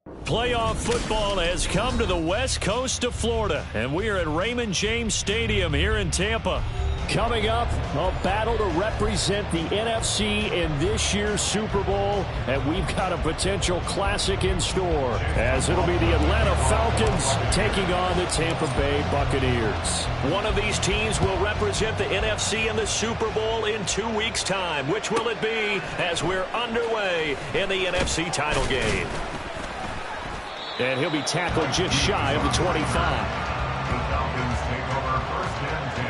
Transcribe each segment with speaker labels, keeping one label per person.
Speaker 1: Playoff football has come to the west coast of Florida, and we are at Raymond James Stadium here in Tampa. Coming up, a battle to represent the NFC in this year's Super Bowl, and we've got a potential classic in store, as it'll be the Atlanta Falcons taking on the Tampa Bay Buccaneers. One of these teams will represent the NFC in the Super Bowl in 2 weeks' time. Which will it be as we're underway in the NFC title game? And he'll be tackled just shy of the 25.
Speaker 2: The Falcons take over first and 10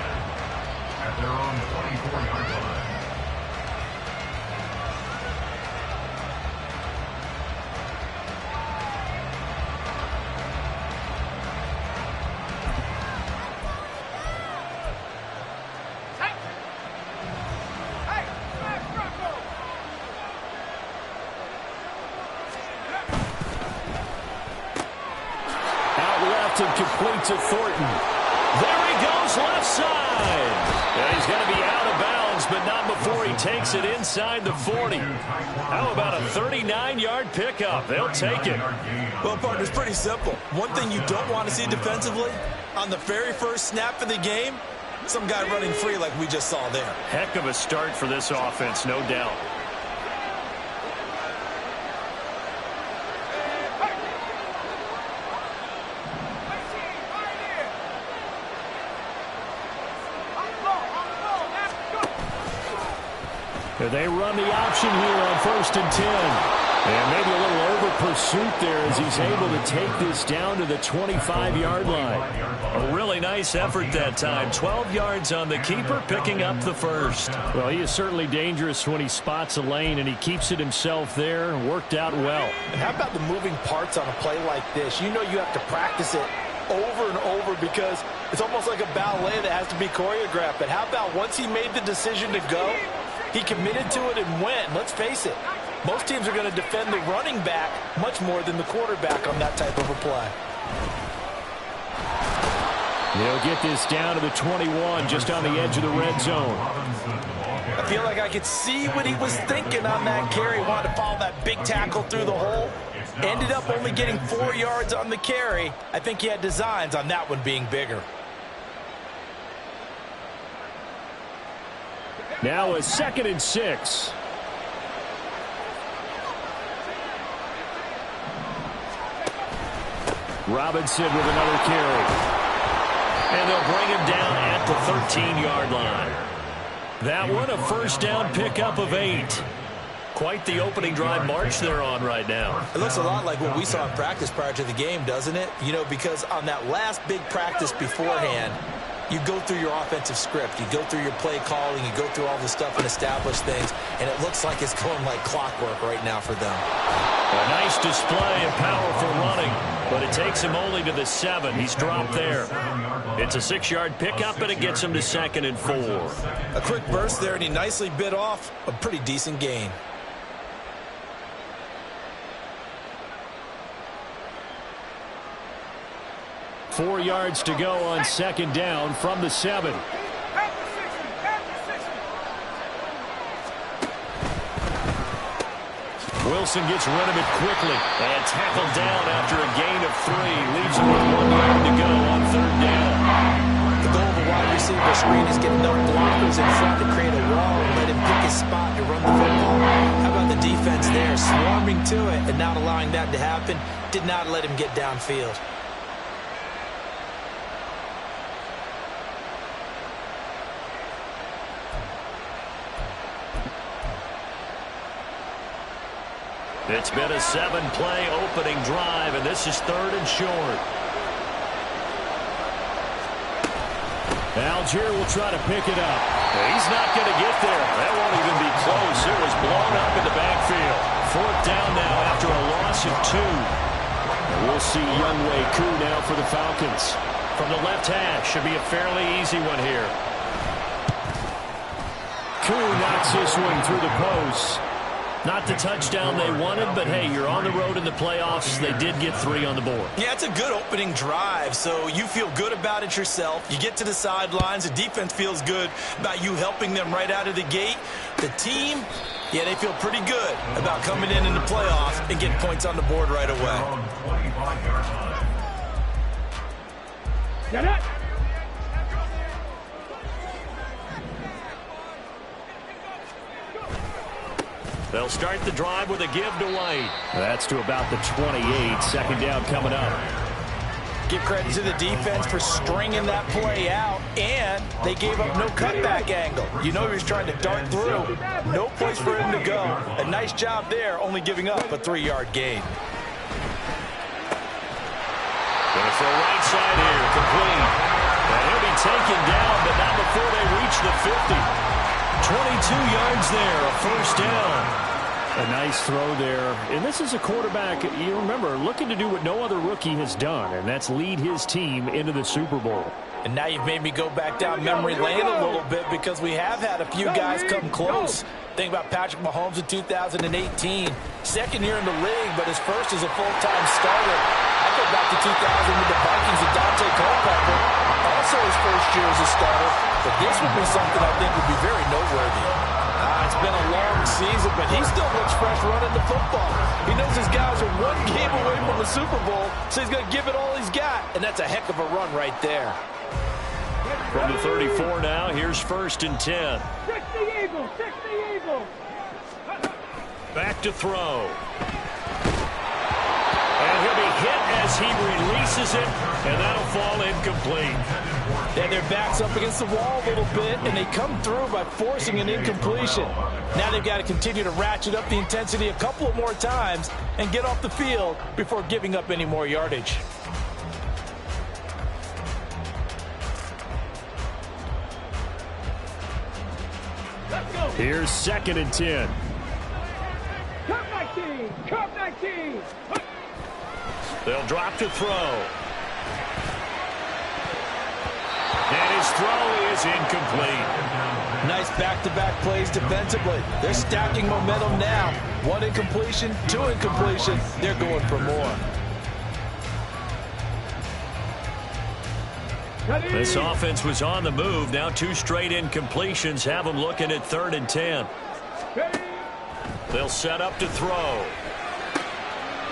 Speaker 2: at their own 24-yard line.
Speaker 1: And completes to Thornton. There he goes, left side. And he's going to be out of bounds, but not before he takes it inside the 40. How about a 39-yard pickup? They'll take it.
Speaker 3: Well, partner, it's pretty simple. One thing you don't want to see defensively, on the very first snap of the game, some guy running free like we just saw there.
Speaker 1: Heck of a start for this offense, no doubt. They run the option here on 1st and 10. And maybe a little over pursuit there as he's able to take this down to the 25-yard line. A really nice effort that time. 12 yards on the keeper, picking up the first. Well, he is certainly dangerous when he spots a lane, and he keeps it himself there. Worked out well.
Speaker 4: And how about the moving parts on a play like this? You know you have to practice it over and over because it's almost like a ballet that has to be choreographed. But how about once he made the decision to go, he committed to it and went. Let's face it, most teams are going to defend the running back much more than the quarterback on that type of a play.
Speaker 1: They'll get this down to the 21, just on the edge of the red zone.
Speaker 4: I feel like I could see what he was thinking on that carry. Wanted to follow that big tackle through the hole. Ended up only getting 4 yards on the carry. I think he had designs on that one being bigger.
Speaker 1: Now a 2nd and 6. Robinson with another carry. And they'll bring him down at the 13-yard line. That one a first down pickup of 8. Quite the opening drive march they're on right now.
Speaker 3: It looks a lot like what we saw in practice prior to the game, doesn't it? You know, because on that last big practice beforehand, you go through your offensive script, you go through your play calling, you go through all the stuff and establish things, and it looks like it's going like clockwork right now for them.
Speaker 1: A nice display of powerful running, but it takes him only to the 7. He's dropped there. It's a 6-yard pickup, and it gets him to 2nd and 4.
Speaker 3: A quick burst there, and he nicely bit off a pretty decent gain.
Speaker 1: Four yards to go on 2nd down from the 7. Wilson gets rid of it quickly and tackled down after a gain of 3. Leaves him with 1 yard to go on 3rd down.
Speaker 3: The goal of a wide receiver screen is get enough blockers in front to create a wall and let him pick his spot to run the football. How about the defense there, swarming to it and not allowing that to happen? Did not let him get downfield.
Speaker 1: It's been a 7-play opening drive, and this is 3rd and short. Algier will try to pick it up. He's not going to get there. That won't even be close. It was blown up in the backfield. 4th down now after a loss of 2. And we'll see Younghoe Koo now for the Falcons. From the left hash, should be a fairly easy one here. Koo knocks this one through the post. Not the touchdown they wanted, but hey, you're on the road in the playoffs. They did get 3 on the board.
Speaker 3: Yeah, it's a good opening drive, so you feel good about it yourself. You get to the sidelines. The defense feels good about you helping them right out of the gate. The team, yeah, they feel pretty good about coming in the playoffs and getting points on the board right away.
Speaker 2: Get it!
Speaker 1: They'll start the drive with a give to White. That's to about the 28. Second down coming up.
Speaker 4: Give credit to the defense for stringing that play out, and they gave up no cutback angle. You know he was trying to dart through. No place for him to go. A nice job there, only giving up a 3-yard gain.
Speaker 1: Going to throw right side here, complete. And he'll be taken down, but not before they reach the 50. 22 yards there, a first down. A nice throw there. And this is a quarterback, you remember, looking to do what no other rookie has done, and that's lead his team into the Super Bowl.
Speaker 4: And now you've made me go back down memory lane a little bit because we have had a few guys come close. Think about Patrick Mahomes in 2018. Second year in the league, but his first as a full-time starter. I go back to 2000 with the Vikings and Dante Culpepper. Also his first year as a starter. But this would be something I think would be very noteworthy. It's been a long season, but he still looks fresh running the football. He knows his guys are one game away from the Super Bowl, so he's going to give it all he's got. And that's a heck of a run right there.
Speaker 1: From the 34 now, here's 1st and 10.
Speaker 2: 60 Eagles, 60 Eagles.
Speaker 1: Back to throw. And he'll be hit as he releases it, and that'll fall incomplete.
Speaker 4: Yeah, their back's up against the wall a little bit, and they come through by forcing an incompletion. Now they've got to continue to ratchet up the intensity a couple of more times and get off the field before giving up any more yardage.
Speaker 1: Here's 2nd and 10.
Speaker 2: Cut 19, cut 19.
Speaker 1: They'll drop to throw. And his throw is incomplete.
Speaker 4: Nice back-to-back plays defensively. They're stacking momentum now. 1 incompletion, 2 incompletion. They're going for more.
Speaker 1: This offense was on the move. Now 2 straight incompletions have them looking at 3rd and 10. They'll set up to throw.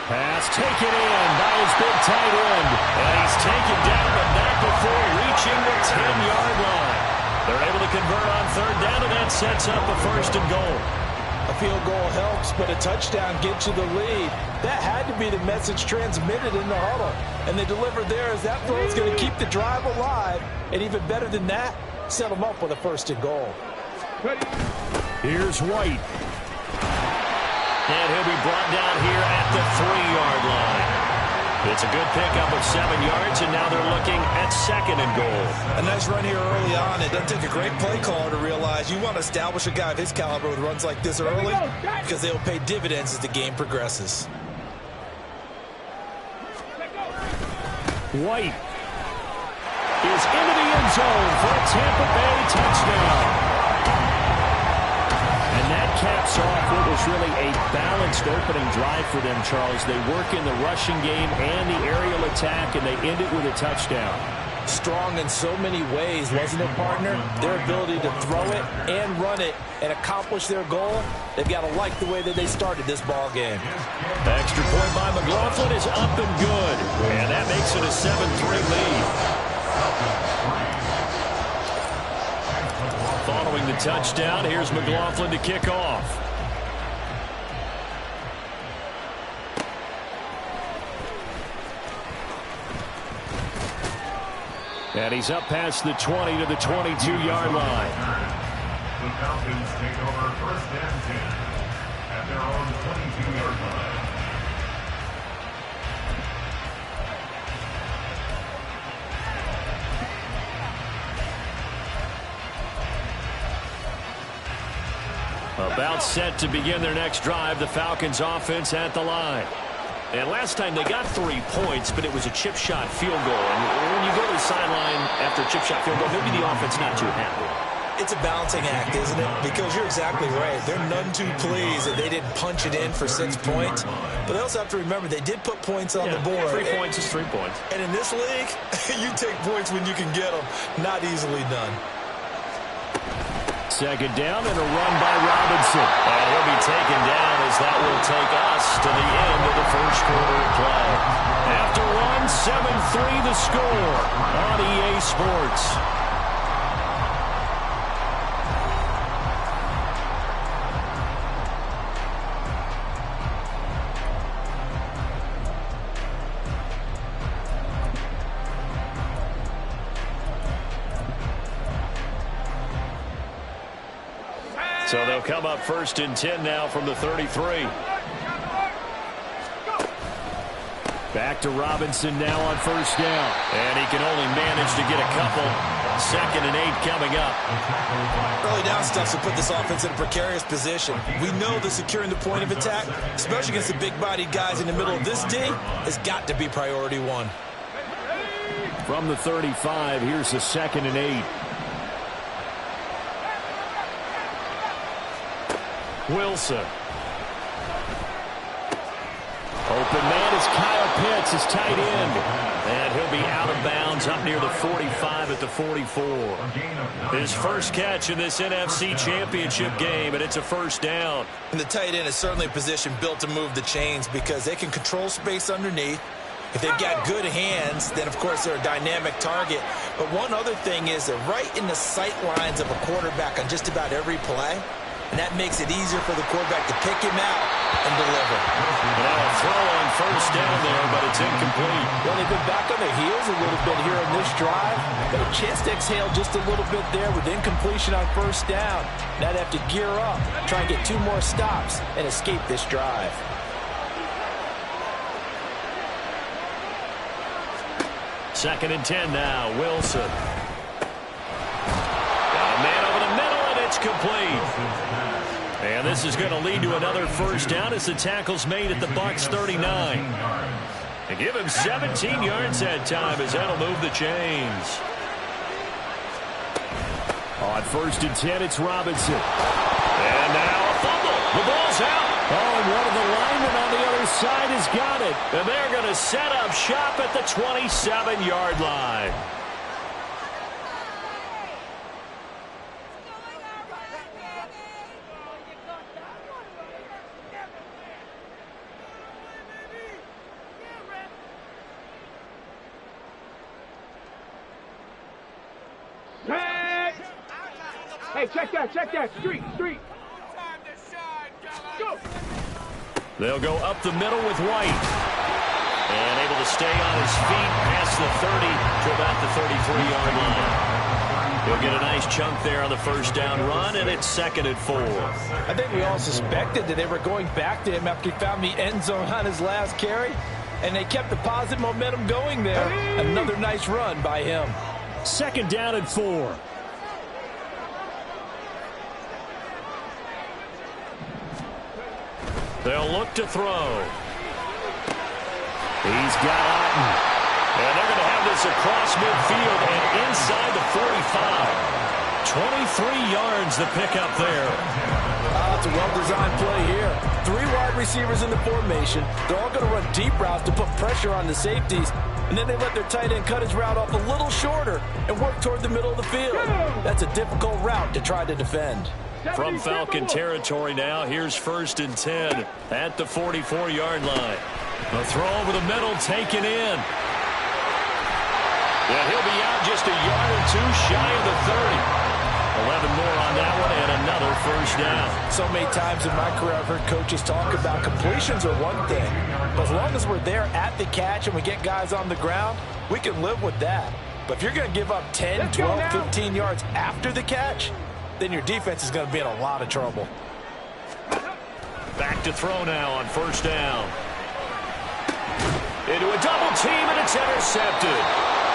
Speaker 1: Pass taken in by his big tight end. And he's taken down, but not before reaching the 10-yard line. They're able to convert on 3rd down, and that sets up a 1st and goal.
Speaker 4: A field goal helps, but a touchdown gets you the lead. That had to be the message transmitted in the huddle. And they delivered there as that throw is going to keep the drive alive. And even better than that, set them up with a 1st and goal.
Speaker 1: Here's White. And he'll be brought down here at the 3-yard line. It's a good pickup of 7 yards, and now they're looking at 2nd and goal.
Speaker 3: A nice run here early on. It doesn't take a great play caller to realize you want to establish a guy of his caliber with runs like this early because they'll pay dividends as the game progresses.
Speaker 1: White is into the end zone for a Tampa Bay touchdown. And that caps off what was really a balanced opening drive for them, Charles. They work in the rushing game and the aerial attack, and they end it with a touchdown.
Speaker 4: Strong in so many ways, wasn't it, partner? Their ability to throw it and run it and accomplish their goal, they've got to like the way that they started this ball game.
Speaker 1: Extra point by McLaughlin is up and good, and that makes it a 7-3 lead. Following the touchdown, here's McLaughlin to kick off. And he's up past the 20 to the 22-yard line.
Speaker 2: The Falcons take over 1st and 10 at their own 22-yard line.
Speaker 1: About set to begin their next drive, the Falcons offense at the line. And last time they got 3 points, but it was a chip shot field goal. And when you go to the sideline after a chip shot field goal, maybe the offense not too happy.
Speaker 3: It's a balancing act, isn't it? Because you're exactly right. They're none too pleased that they didn't punch it in for 6 points. But they also have to remember they did put points on the board.
Speaker 1: 3 points is 3 points.
Speaker 3: And in this league, you take points when you can get them. Not easily done.
Speaker 1: Second down and a run by Robinson. And he'll be taken down as that will take us to the end of the first quarter of play. After one, 7-3 the score on EA Sports. So they'll come up 1st and 10 now from the 33. Back to Robinson now on 1st down. And he can only manage to get a couple. 2nd and 8 coming up.
Speaker 3: Early down stuff to put this offense in a precarious position. We know that securing the point of attack, especially against the big-bodied guys in the middle of this D, has got to be priority one.
Speaker 1: From the 35, here's the 2nd and 8. Wilson. Open man is Kyle Pitts, his tight end. And he'll be out of bounds up near the 45 at the 44. His first catch in this NFC Championship game, and it's a 1st down.
Speaker 3: And the tight end is certainly a position built to move the chains because they can control space underneath. If they've got good hands, then, of course, they're a dynamic target. But one other thing is they're right in the sight lines of a quarterback on just about every play. And that makes it easier for the quarterback to pick him out and deliver.
Speaker 1: Now a throw on 1st down there, but it's incomplete.
Speaker 4: Well, they've been back on their heels a little bit here in this drive. But a chance to exhale just a little bit there with incompletion on 1st down. Now they have to gear up, try and get 2 more stops, and escape this drive.
Speaker 1: Second and 10 now, Wilson. Got a man over the middle, and it's complete. And this is going to lead to another 1st down as the tackle's made at the Bucs 39. And give him 17 yards that time as that'll move the chains. On 1st and 10, it's Robinson. And now a fumble. The ball's out. Oh, and one of the linemen on the other side has got it. And they're going to set up shop at the 27-yard line.
Speaker 5: Hey, check that. Street. Go.
Speaker 1: They'll go up the middle with White. And able to stay on his feet past the 30 to about the 33-yard line. He'll get a nice chunk there on the 1st down run, and it's 2nd and 4.
Speaker 4: I think we all suspected that they were going back to him after he found the end zone on his last carry. And they kept the positive momentum going there. Another nice run by him.
Speaker 1: 2nd down and 4. They'll look to throw. He's got Otten. And they're going to have this across midfield and inside the 45. 23 yards the pickup there.
Speaker 4: It's a well-designed play here. 3 wide receivers in the formation. They're all going to run deep routes to put pressure on the safeties. And then they let their tight end cut his route off a little shorter and work toward the middle of the field. That's a difficult route to try to defend.
Speaker 1: From Falcon territory now, here's 1st and 10 at the 44-yard line. A throw over the middle taken in. Yeah, he'll be out just a yard or 2 shy of the 30. 11 more on that one and another 1st down.
Speaker 4: So many times in my career I've heard coaches talk about completions are one thing. But as long as we're there at the catch and we get guys on the ground, we can live with that. But if you're going to give up 10, 12, 15 yards after the catch, then your defense is going to be in a lot of trouble.
Speaker 1: Back to throw now on 1st down. Into a double team, and it's intercepted.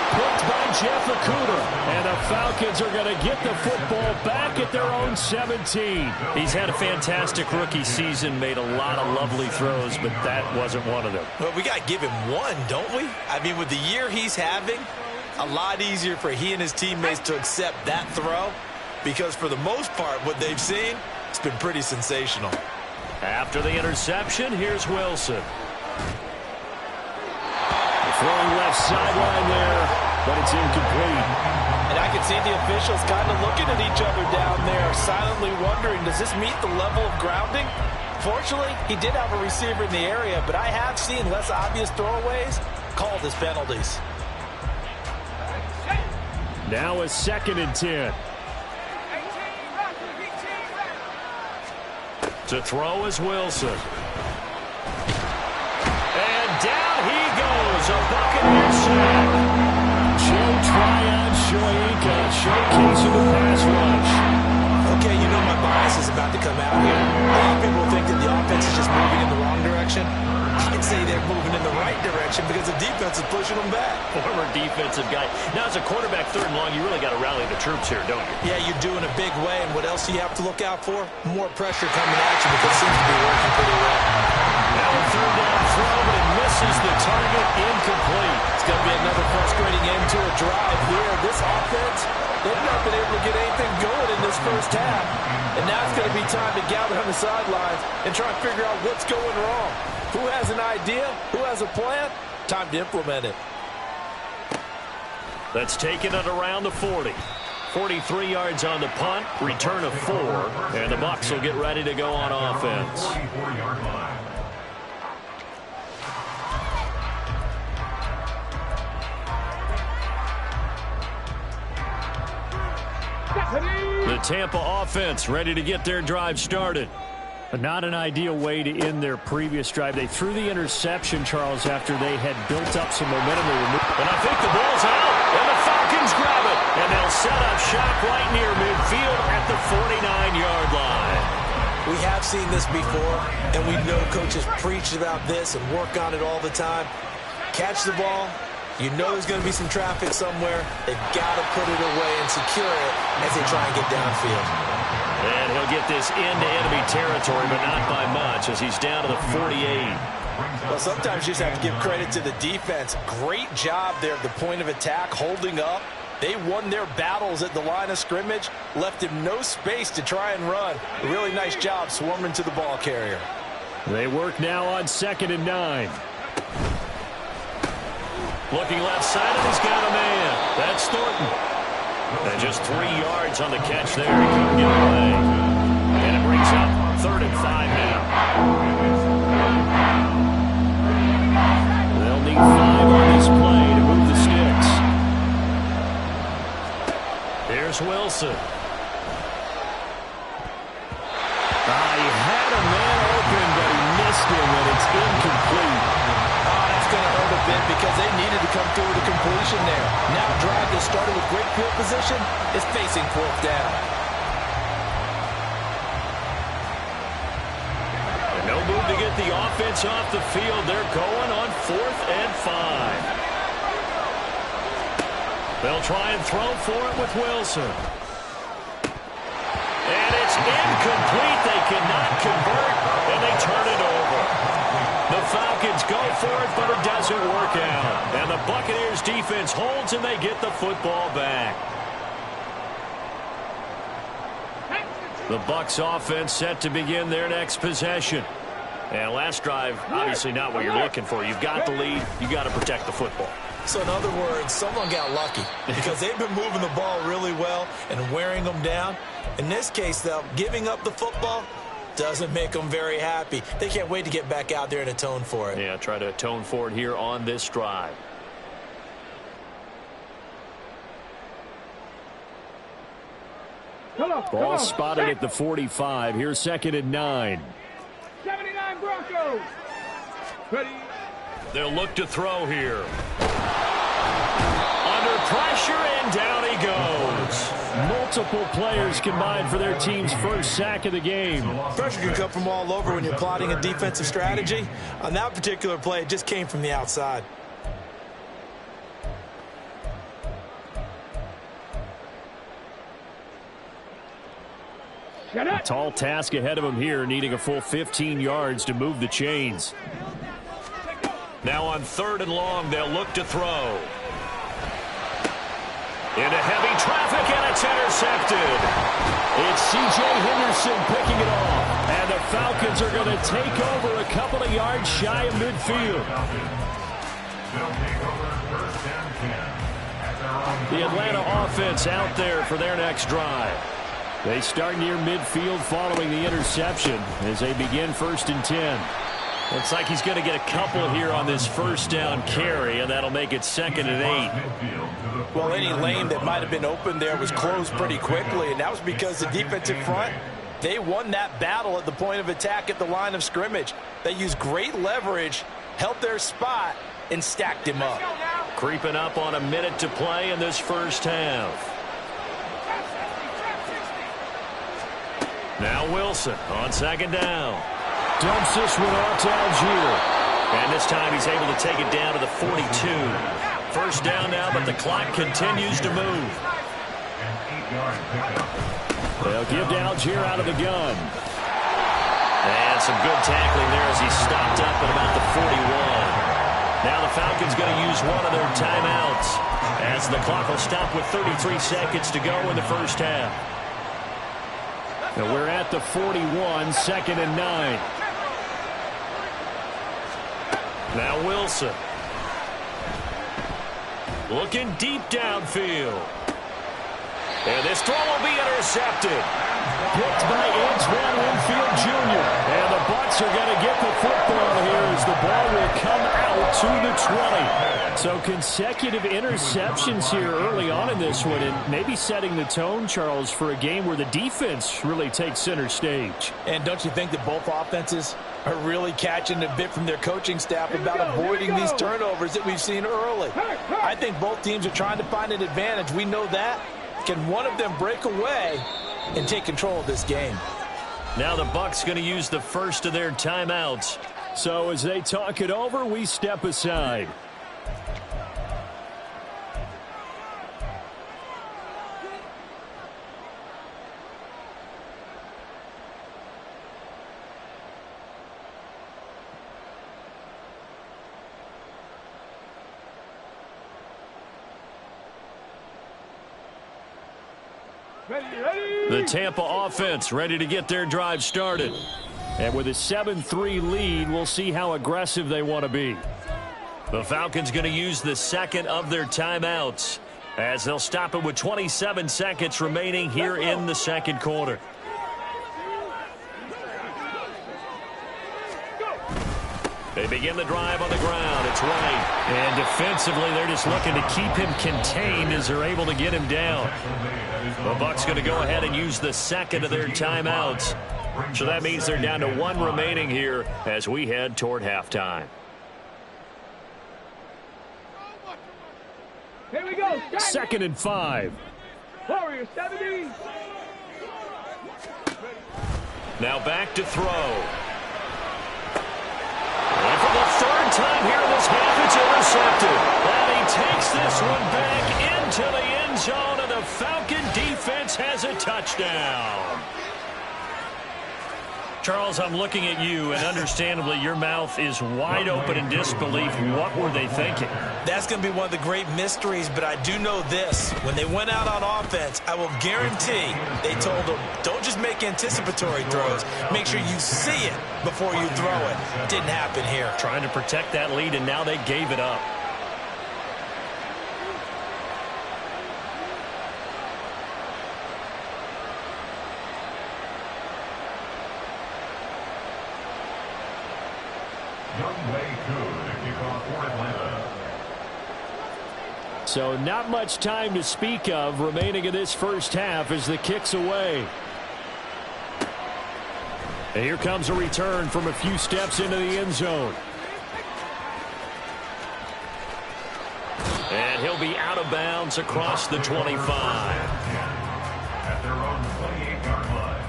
Speaker 1: Picked by Jeff Okudah. And the Falcons are going to get the football back at their own 17. He's had a fantastic rookie season, made a lot of lovely throws, but that wasn't one of them.
Speaker 3: Well, we got to give him one, don't we? I mean, with the year he's having, a lot easier for he and his teammates to accept that throw because for the most part, what they've seen, it's been pretty sensational.
Speaker 1: After the interception, here's Wilson. Throwing left sideline there, but it's incomplete.
Speaker 4: And I can see the officials kind of looking at each other down there, silently wondering, does this meet the level of grounding? Fortunately, he did have a receiver in the area, but I have seen less obvious throwaways called as penalties.
Speaker 1: Now a 2nd and 10. To throw is Wilson. And down he goes. A Buccaneer sack. Joe Tryon Shoyinka showcasing the pass rush.
Speaker 3: Okay, you know my bias is about to come out here. A lot of people think that the offense is just moving in the wrong direction. I'd say they're moving in the right direction because the defense is pushing them back.
Speaker 1: Former defensive guy. Now, as a quarterback, 3rd and long, you really got to rally the troops here, don't you?
Speaker 3: Yeah, you do in a big way. And what else do you have to look out for? More pressure coming at you because it seems to be working pretty well.
Speaker 1: Now a 3rd down throw, but it misses the target. Incomplete.
Speaker 4: It's going to be another frustrating end to a drive here. This offense, they've not been able to get anything going in this first half. And now it's going to be time to gather on the sidelines and try and figure out what's going wrong. Who has an idea? Who has a plan? Time to implement it.
Speaker 1: That's taken it around the 40. 43 yards on the punt, return of 4, and the Bucs will get ready to go on offense.
Speaker 2: 44-yard line.
Speaker 1: The Tampa offense ready to get their drive started. But not an ideal way to end their previous drive. They threw the interception, Charles, after they had built up some momentum. And I think the ball's out, and the Falcons grab it. And they'll set up shop right near midfield at the 49-yard line.
Speaker 3: We have seen this before, and we know coaches preach about this and work on it all the time. Catch the ball. You know there's going to be some traffic somewhere. They've got to put it away and secure it as they try and get downfield.
Speaker 1: And he'll get this into enemy territory, but not by much as he's down to the 48.
Speaker 4: Well, sometimes you just have to give credit to the defense. Great job there at the point of attack, holding up. They won their battles at the line of scrimmage, left him no space to try and run. A really nice job swarming to the ball carrier.
Speaker 1: They work now on 2nd and 9. Looking left side, and he's got a man. That's Thornton. And just 3 yards on the catch there. He couldn't get away. And it brings up 3rd and 5 now. They'll need 5 on this play to move the sticks. Here's Wilson. He had a man open, but he missed him, and it's incomplete.
Speaker 4: That's going to hurt a bit because they needed to come through with a completion there. Now a drive that started with great field position is facing 4th down.
Speaker 1: And no move to get the offense off the field. They're going on 4th and 5. They'll try and throw for it with Wilson. And it's incomplete. They cannot convert, and they turn it over. The Falcons go for it, but it doesn't work out. And the Buccaneers defense holds, and they get the football back. The Bucs offense set to begin their next possession. And last drive, obviously not what you're looking for. You've got the lead. You've got to protect the football.
Speaker 3: So in other words, someone got lucky because they've been moving the ball really well and wearing them down. In this case, though, giving up the football doesn't make them very happy. They can't wait to get back out there and atone for it.
Speaker 1: Yeah, try to atone for it here on this drive. Ball spotted at the 45. Here's 2nd and 9.
Speaker 5: 79 Broncos. Ready.
Speaker 1: They'll look to throw here. Under pressure, and down he goes. Multiple players combined for their team's first sack of the game.
Speaker 3: Pressure can come from all over when you're plotting a defensive strategy. On that particular play, it just came from the outside.
Speaker 1: A tall task ahead of him here, needing a full 15 yards to move the chains. Now on 3rd and long, they'll look to throw. Into heavy traffic, and it's intercepted. It's C.J. Henderson picking it off. And the Falcons are going to take over a couple of yards shy of midfield.
Speaker 2: They'll take over first and 10 at their own.
Speaker 1: The Atlanta offense out there for their next drive. They start near midfield following the interception as they begin first and 10. Looks like he's going to get a couple here on this first down carry, and that'll make it second and 8.
Speaker 4: Well, any lane that might have been open there was closed pretty quickly, and that was because the defensive front, they won that battle at the point of attack at the line of scrimmage. They used great leverage, held their spot, and stacked him up.
Speaker 1: Creeping up on a minute to play in this first half. Now Wilson on second down. Dumps this one off to Algier. And this time he's able to take it down to the 42. First down now, but the clock continues to move. They'll give to Algier out of the gun. And some good tackling there as he stopped up at about the 41. Now the Falcons going to use one of their timeouts as the clock will stop with 33 seconds to go in the first half. Now we're at the 41, second and 9. Now Wilson. Looking deep downfield. And this throw will be intercepted. Picked by Antoine Winfield Jr. And the Bucs are going to get the football here as the ball will come out to the 20. So consecutive interceptions here early on in this one, and maybe setting the tone, Charles, for a game where the defense really takes center stage.
Speaker 4: And don't you think that both offenses are really catching a bit from their coaching staff about avoiding these turnovers that we've seen early? I think both teams are trying to find an advantage. We know that. Can one of them break away and take control of this game?
Speaker 1: Now the Bucs going to use the first of their timeouts. So as they talk it over, we step aside. The Tampa offense ready to get their drive started. And with a 7-3 lead, we'll see how aggressive they want to be. The Falcons going to use the second of their timeouts as they'll stop it with 27 seconds remaining here in the second quarter. They begin the drive on the ground. It's right. And defensively, they're just looking to keep him contained as they're able to get him down. The Bucs going to go ahead and use the second of their timeouts. So that means they're down to one remaining here as we head toward halftime.
Speaker 5: Here we go.
Speaker 1: Second and 5.
Speaker 5: Warriors 70.
Speaker 1: Now back to throw. And for the third time here in this half, it's intercepted. And he takes this one back into the end zone, and the Falcon defense has a touchdown. Charles, I'm looking at you, and understandably, your mouth is wide open in disbelief. What were they thinking?
Speaker 3: That's going to be one of the great mysteries, but I do know this. When they went out on offense, I will guarantee they told them, don't just make anticipatory throws. Make sure you see it before you throw it. Didn't happen here.
Speaker 1: Trying to protect that lead, and now they gave it up. So not much time to speak of remaining in this first half as the kick's away. And here comes a return from a few steps into the end zone. And he'll be out of bounds across the 25.
Speaker 2: At their own 28-yard line.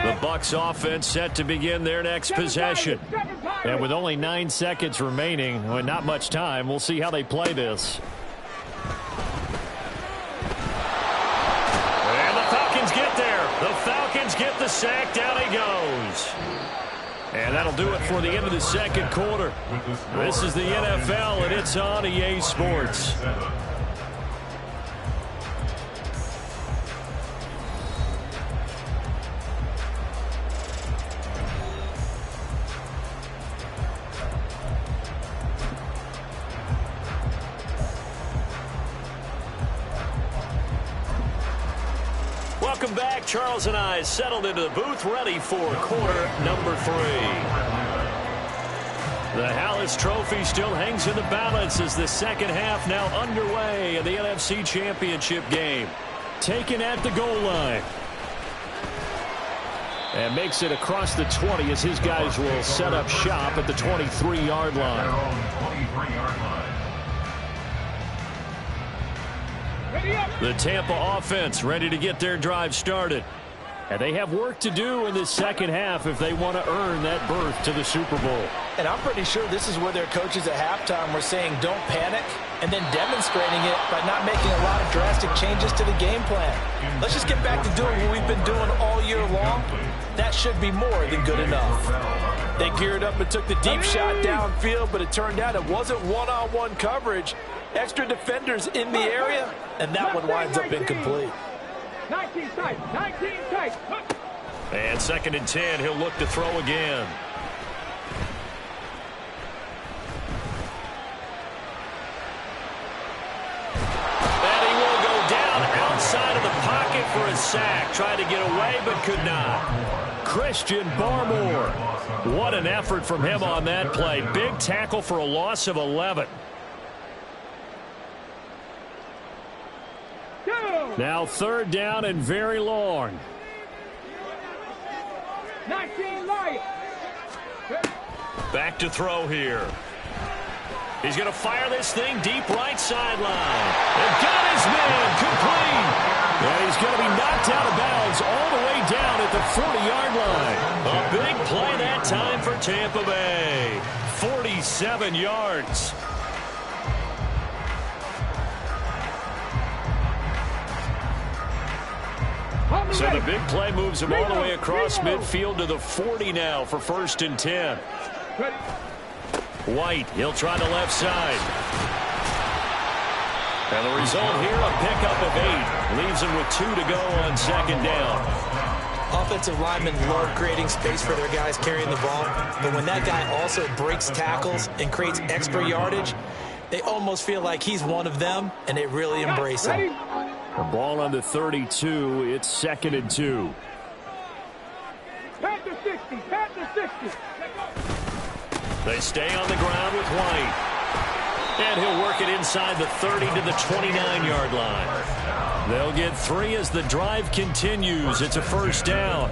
Speaker 1: The Bucs offense set to begin their next possession. And with only 9 seconds remaining, and not much time, we'll see how they play this. And the Falcons get there. The Falcons get the sack. Down he goes. And that'll do it for the end of the second quarter. This is the NFL, and it's on EA Sports. Welcome back. Charles and I settled into the booth, ready for quarter number 3. The Hallis Trophy still hangs in the balance as the second half now underway in the NFC Championship game. Taken at the goal line. And makes it across the 20 as his guys will set up shop at the 23-yard line. The Tampa offense ready to get their drive started. And they have work to do in the second half if they want to earn that berth to the Super Bowl.
Speaker 4: And I'm pretty sure this is where their coaches at halftime were saying don't panic, and then demonstrating it by not making a lot of drastic changes to the game plan. Let's just get back to doing what we've been doing all year long. That should be more than good enough. They geared up and took the deep shot downfield, but it turned out it wasn't one-on-one coverage. Extra defenders in the area, and that one winds up incomplete.
Speaker 5: 19 tight, 19 tight.
Speaker 1: And 2nd and 10, he'll look to throw again. And he will go down outside of the pocket for a sack. Tried to get away, but could not. Christian Barmore. What an effort from him on that play. Big tackle for a loss of 11. Now 3rd down and very long.
Speaker 5: 19 light.
Speaker 1: Back to throw here. He's going to fire this thing deep right sideline. And got his man complete. And he's going to be knocked out of bounds all the way down at the 40-yard line. A big play that time for Tampa Bay. 47 yards. So the big play moves him all the way across midfield to the 40 now for 1st and 10. White, he'll try the left side. And the result here, a pickup of 8. Leaves him with 2 to go on 2nd down.
Speaker 3: Offensive linemen love creating space for their guys carrying the ball. But when that guy also breaks tackles and creates extra yardage, they almost feel like he's one of them, and they really embrace him.
Speaker 1: The ball on the 32. It's 2nd and 2.
Speaker 5: Pat the 60. Pat the 60.
Speaker 1: They stay on the ground with White. And he'll work it inside the 30 to the 29-yard line. They'll get 3 as the drive continues. It's a 1st down.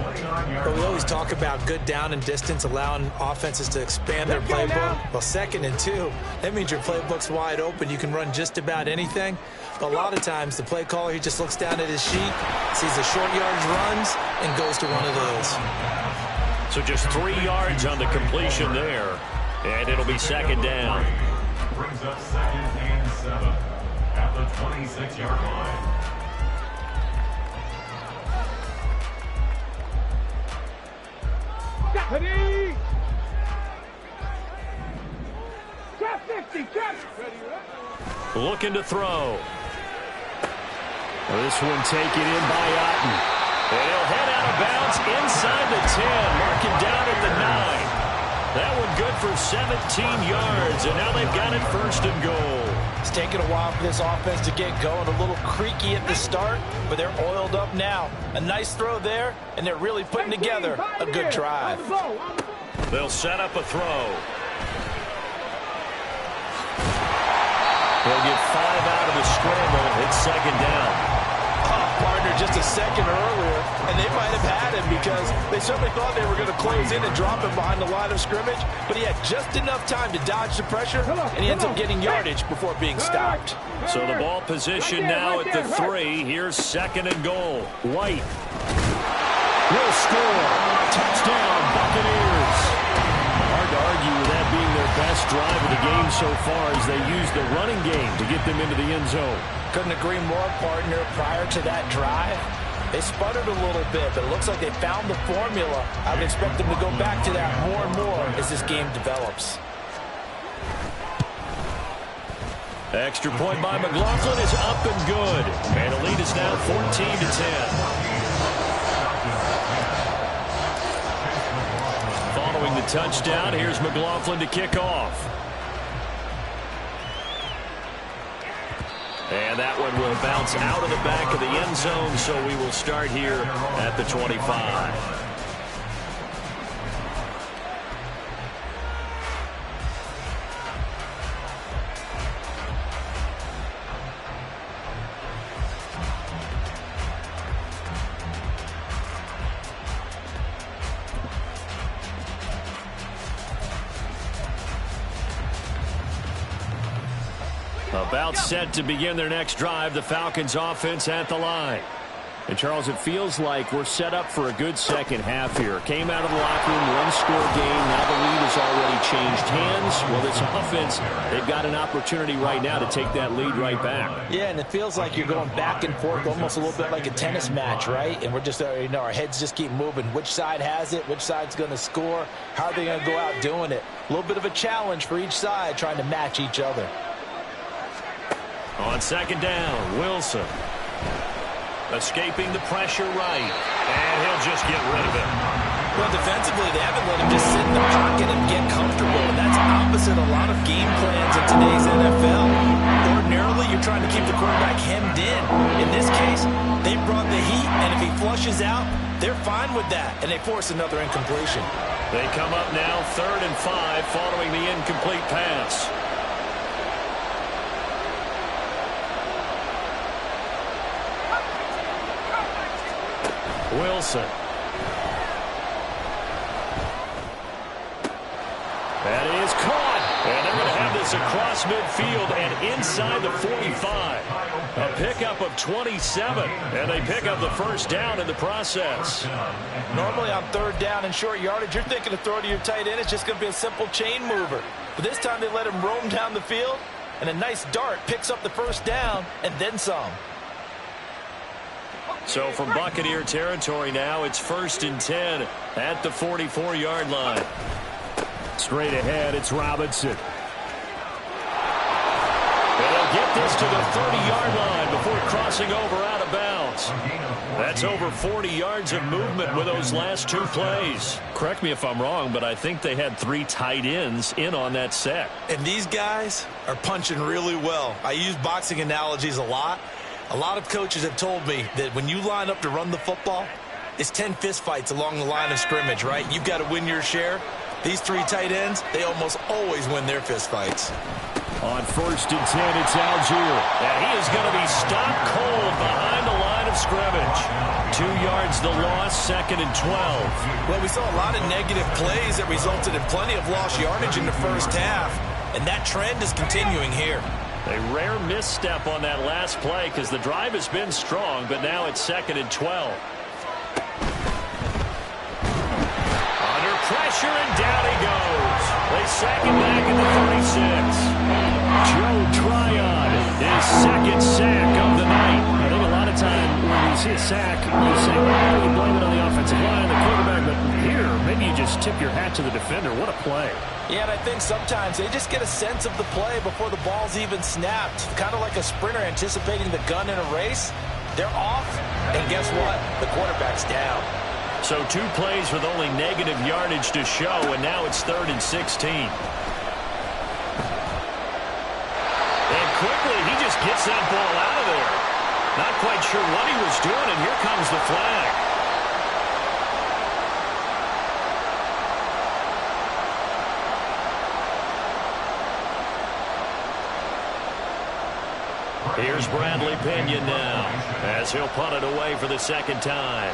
Speaker 3: But we always talk about good down and distance, allowing offenses to expand their playbook. Well, 2nd and 2, that means your playbook's wide open. You can run just about anything. But a lot of times, the play caller, he just looks down at his sheet, sees the short yardage runs, and goes to one of those.
Speaker 1: So just 3 yards on the completion there. And it'll be 2nd down.
Speaker 2: Brings up 2nd and 7 at the 26-yard line.
Speaker 5: Ready. Trap 50. Trap.
Speaker 1: Looking to throw. This one taken in by Otten. And he'll head out of bounds inside the 10. Mark it down at the 9. That one good for 17 yards. And now they've got it 1st and goal.
Speaker 4: It's taken a while for this offense to get going. A little creaky at the start, but they're oiled up now. A nice throw there, and they're really putting together a good drive.
Speaker 1: They'll set up a throw. They'll get 5 out of the scramble. It's 2nd down.
Speaker 4: Partner just a second earlier, and they might have had him because they certainly thought they were going to close in and drop him behind the line of scrimmage, but he had just enough time to dodge the pressure, and he ends up getting yardage before being stopped.
Speaker 1: So the ball position now at the 3. Here's 2nd and goal. White will score. Touchdown, Buccaneers. Hard to argue with that being their best drive of the game so far as they use the running game to get them into the end zone.
Speaker 4: Couldn't agree more, partner. Prior to that drive, They sputtered a little bit, but it looks like they found the formula. I would expect them to go back to that more and more as this game develops.
Speaker 1: Extra point by McLaughlin is up and good. And the lead is now 14-10. Following the touchdown, here's McLaughlin to kick off. And that one will bounce out of the back of the end zone, so we will start here at the 25. About set to begin their next drive, the Falcons offense at the line. And Charles, it feels like we're set up for a good second half here. Came out of the locker room, one-score game. Now the lead has already changed hands. Well, this offense, they've got an opportunity right now to take that lead right back.
Speaker 4: Yeah, and it feels like you're going back and forth, almost a little bit like a tennis match, right? And we're just, our heads just keep moving. Which side has it? Which side's going to score? How are they going to go out doing it? A little bit of a challenge for each side, trying to match each other.
Speaker 1: On second down, Wilson. Escaping the pressure right. And he'll just get rid of it.
Speaker 4: Well, defensively, they haven't let him just sit in the pocket and get comfortable. And that's opposite a lot of game plans in today's NFL. Ordinarily, you're trying to keep the quarterback hemmed in. In this case, they brought the heat, and if he flushes out, they're fine with that. And they force another incompletion.
Speaker 1: They come up now 3rd and 5 following the incomplete pass. Wilson. That is caught. And they're going to have this across midfield and inside the 45. A pickup of 27. And they pick up the first down in the process.
Speaker 4: Normally on 3rd down and short yardage, you're thinking to throw to your tight end. It's just going to be a simple chain mover. But this time they let him roam down the field. And a nice dart picks up the first down and then some.
Speaker 1: So from Buccaneer territory now, it's 1st and 10 at the 44-yard line. Straight ahead, it's Robinson. And they'll get this to the 30-yard line before crossing over out of bounds. That's over 40 yards of movement with those last 2 plays. Correct me if I'm wrong, but I think they had 3 tight ends in on that set.
Speaker 3: And these guys are punching really well. I use boxing analogies a lot. A lot of coaches have told me that when you line up to run the football, it's 10 fistfights along the line of scrimmage, right? You've got to win your share. These 3 tight ends, they almost always win their fistfights.
Speaker 1: On 1st and 10, it's Algier. And he is going to be stopped cold behind the line of scrimmage. 2 yards the loss, 2nd and 12.
Speaker 3: Well, we saw a lot of negative plays that resulted in plenty of lost yardage in the first half. And that trend is continuing here.
Speaker 1: A rare misstep on that last play because the drive has been strong, but now it's 2nd and 12. Under pressure, and down he goes. They sack him back at the 36. Joe Tryon, his 2nd sack of the night. I think a lot of time when you see a sack, you say, well, you blame it on the offensive line, the quarterback, but here, maybe you just tip your hat to the defender. What a play.
Speaker 4: Yeah, and I think sometimes they just get a sense of the play before the ball's even snapped. Kind of like a sprinter anticipating the gun in a race. They're off, and guess what? The quarterback's down.
Speaker 1: So 2 plays with only negative yardage to show, and now it's 3rd and 16. And quickly, he just gets that ball out of there. Not quite sure what he was doing, and here comes the flag. Here's Bradley Pinion now as he'll punt it away for the 2nd time.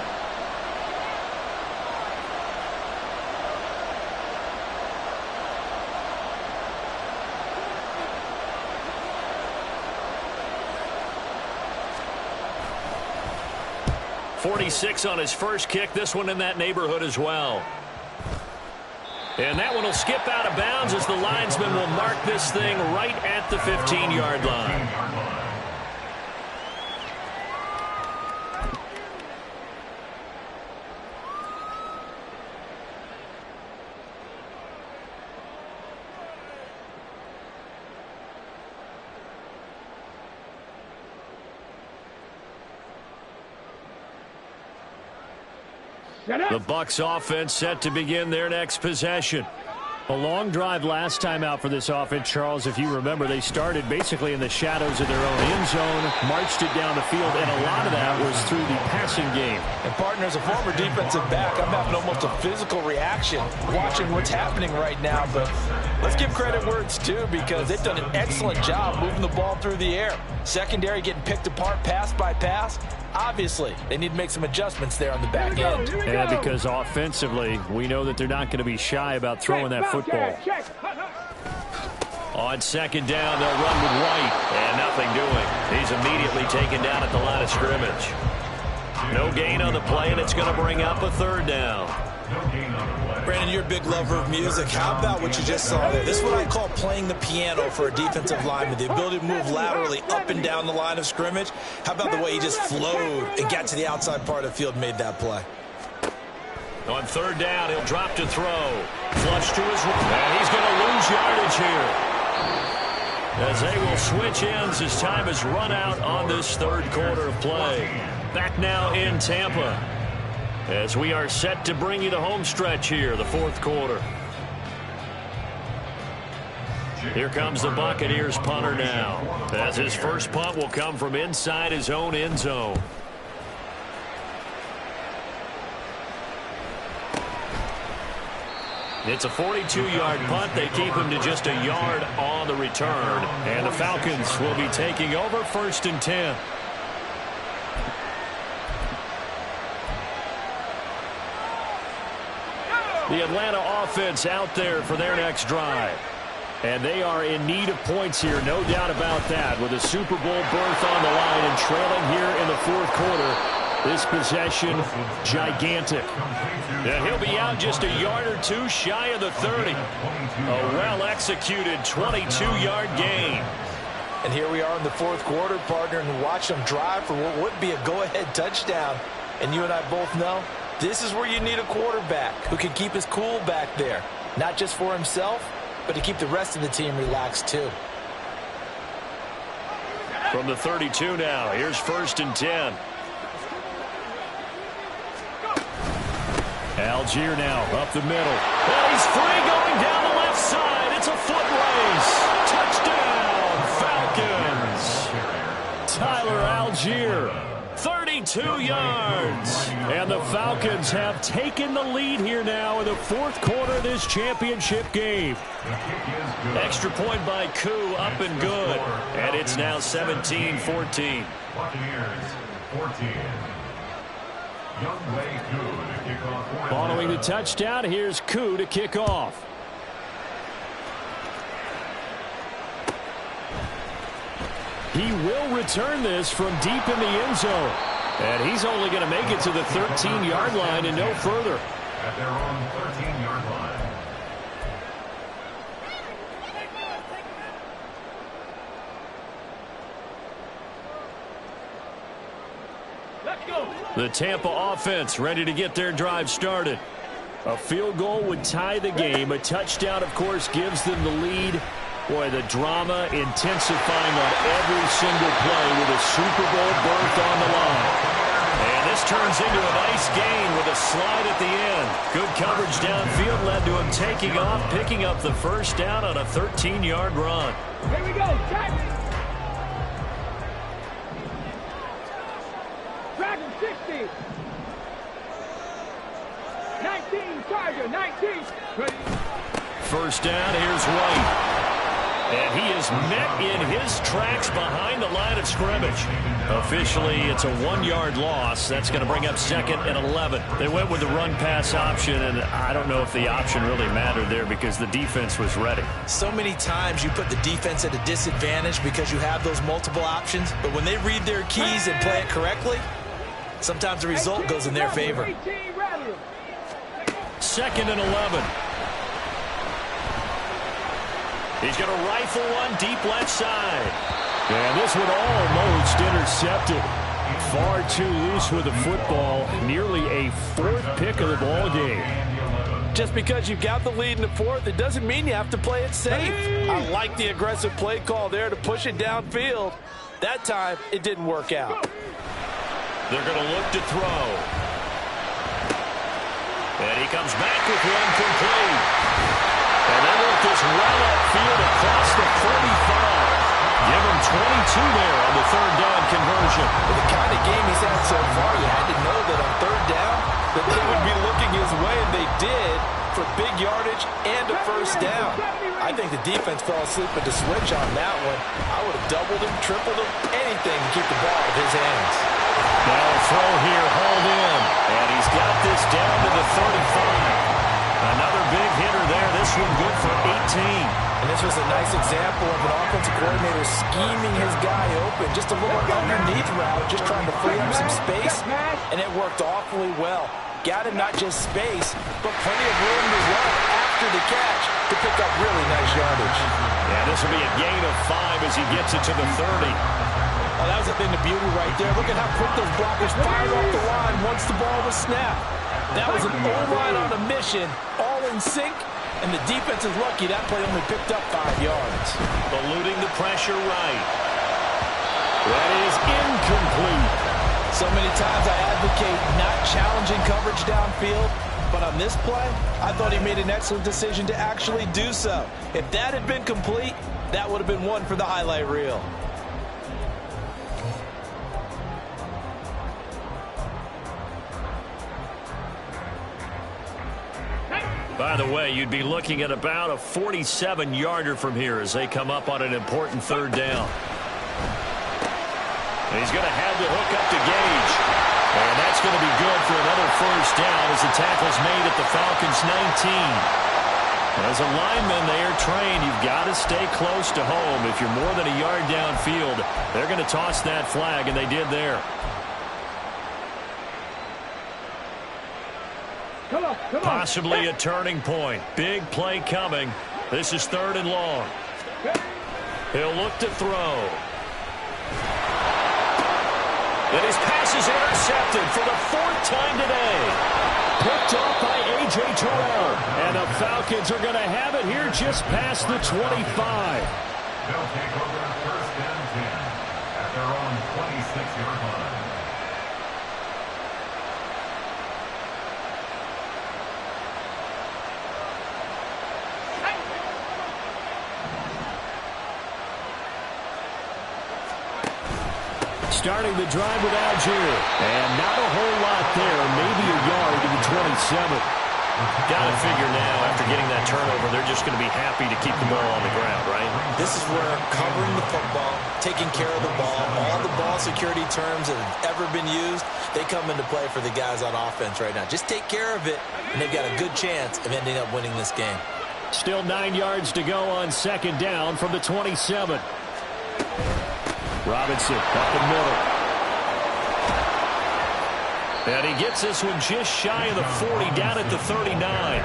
Speaker 1: .46 on his first kick. This one in that neighborhood as well. And that one will skip out of bounds as the linesman will mark this thing right at the 15-yard line. The Bucs offense set to begin their next possession. A long drive last time out for this offense, Charles. If you remember, they started basically in the shadows of their own end zone, marched it down the field, and a lot of that was through the passing game.
Speaker 4: And, partner, as a former defensive back, I'm having almost a physical reaction watching what's happening right now. But let's give credit where it's due, because they've done an excellent job moving the ball through the air. Secondary getting picked apart pass by pass. Obviously, they need to make some adjustments there on the back end.
Speaker 1: And because offensively, we know that they're not going to be shy about throwing that football. On second down, they'll run with White, and nothing doing. He's immediately taken down at the line of scrimmage. No gain on the play, and it's going to bring up a third down.
Speaker 3: Brandon, you're a big lover of music. How about what you just saw there? This is what I call playing the piano for a defensive lineman. The ability to move laterally up and down the line of scrimmage. How about the way he just flowed and got to the outside part of the field and made that play?
Speaker 1: On third down, he'll drop to throw. Flush to his right. And he's going to lose yardage here, as they will switch ends as time has run out on this third quarter of play. Back now in Tampa, as we are set to bring you the home stretch here, the fourth quarter. Here comes the Buccaneers punter now, as his first punt will come from inside his own end zone. It's a 42-yard punt. They keep him to just a yard on the return. And the Falcons will be taking over 1st and 10. The Atlanta offense out there for their next drive. And they are in need of points here, no doubt about that. With a Super Bowl berth on the line and trailing here in the fourth quarter, this possession, gigantic. And he'll be out just a yard or two shy of the 30. A well-executed 22-yard gain.
Speaker 4: And here we are in the fourth quarter, partner, and watch them drive for what would be a go-ahead touchdown. And you and I both know this is where you need a quarterback who can keep his cool back there. Not just for himself, but to keep the rest of the team relaxed too.
Speaker 1: From the 32 now, here's 1st and 10. Algier now up the middle. And he's free going down the left side. It's a foot race. Touchdown, Falcons. Tyler Algier, 32 yards. And the Falcons have taken the lead here now in the fourth quarter of this championship game. Extra point by Koo, up and good. And it's now 17-14. Following the touchdown, here's Koo to kick off. He will return this from deep in the end zone. And he's only going to make it to the 13-yard line and no further.
Speaker 2: At their own 13-yard line.
Speaker 1: The Tampa offense ready to get their drive started. A field goal would tie the game. A touchdown, of course, gives them the lead. Boy, the drama intensifying on every single play with a Super Bowl berth on the line. And this turns into a nice gain with a slide at the end. Good coverage downfield led to him taking off, picking up the first down on a 13-yard run.
Speaker 5: Here we go, Jack. Dragon 60. 19, Charger, 19. Ready.
Speaker 1: First down, here's White. And he is met in his tracks behind the line of scrimmage. Officially, it's a 1-yard loss. That's going to bring up 2nd and 11. They went with the run-pass option, and I don't know if the option really mattered there because the defense was ready.
Speaker 3: So many times you put the defense at a disadvantage because you have those multiple options, but when they read their keys and play it correctly, sometimes the result goes in their favor.
Speaker 1: 2nd and 11. He's going to rifle one deep left side. And this one almost intercepted. Far too loose with the football. Nearly a 4th pick of the ball game.
Speaker 4: Just because you've got the lead in the fourth, it doesn't mean you have to play it safe. I like the aggressive play call there to push it downfield. That time, it didn't work out.
Speaker 1: They're going to look to throw. He comes back with one complete. And they work this well upfield across the 45. Give him 22 there on the third down conversion.
Speaker 4: With the kind of game he's had so far, you had to know that on third down that they would be looking his way, and they did for big yardage and a first down. I think the defense fell asleep at the switch on that one. I would have doubled him, tripled him, anything to keep the ball out of his hands.
Speaker 1: Now a throw here, hauled in, and he's got this down to the 35. Another big hitter there. This one good for 18.
Speaker 4: And this was a nice example of an offensive coordinator scheming his guy open. Just a little underneath route, just trying to free up some space, and it worked awfully well. Got him not just space, but plenty of room to run after the catch to pick up really nice yardage.
Speaker 1: Yeah, this will be a gain of 5 as he gets it to the 30.
Speaker 4: Oh, that was a thing of beauty right there. Look at how quick those blockers fired off the line once the ball was snapped. That was an O-line on a mission, all in sync, and the defense is lucky that play only picked up 5 yards.
Speaker 1: Eluding the pressure right. That is incomplete.
Speaker 4: So many times I advocate not challenging coverage downfield, but on this play, I thought he made an excellent decision to actually do so. If that had been complete, that would have been one for the highlight reel.
Speaker 1: By the way, you'd be looking at about a 47-yarder from here as they come up on an important third down. He's going to have the hook up to Gage. And that's going to be good for another first down as the tackle's made at the Falcons' 19. As a lineman, they are trained. You've got to stay close to home. If you're more than a yard downfield, they're going to toss that flag, and they did there. Possibly a turning point. Big play coming. This is 3rd and long. He'll look to throw. And his pass is intercepted for the 4th time today. Picked off by A.J. Terrell. And the Falcons are going to have it here just past the 25.
Speaker 2: They'll take over 1st and 10 at their own 26-yard line.
Speaker 1: Starting the drive with Algier. And not a whole lot there. Maybe a yard to the 27. Got to figure now, after getting that turnover, they're just going to be happy to keep the ball on the ground, right?
Speaker 3: This is where covering the football, taking care of the ball, all the ball security terms that have ever been used, they come into play for the guys on offense right now. Just take care of it, and they've got a good chance of ending up winning this game.
Speaker 1: Still 9 yards to go on 2nd down from the 27. Robinson up the middle. And he gets this one just shy of the 40, down at the 39.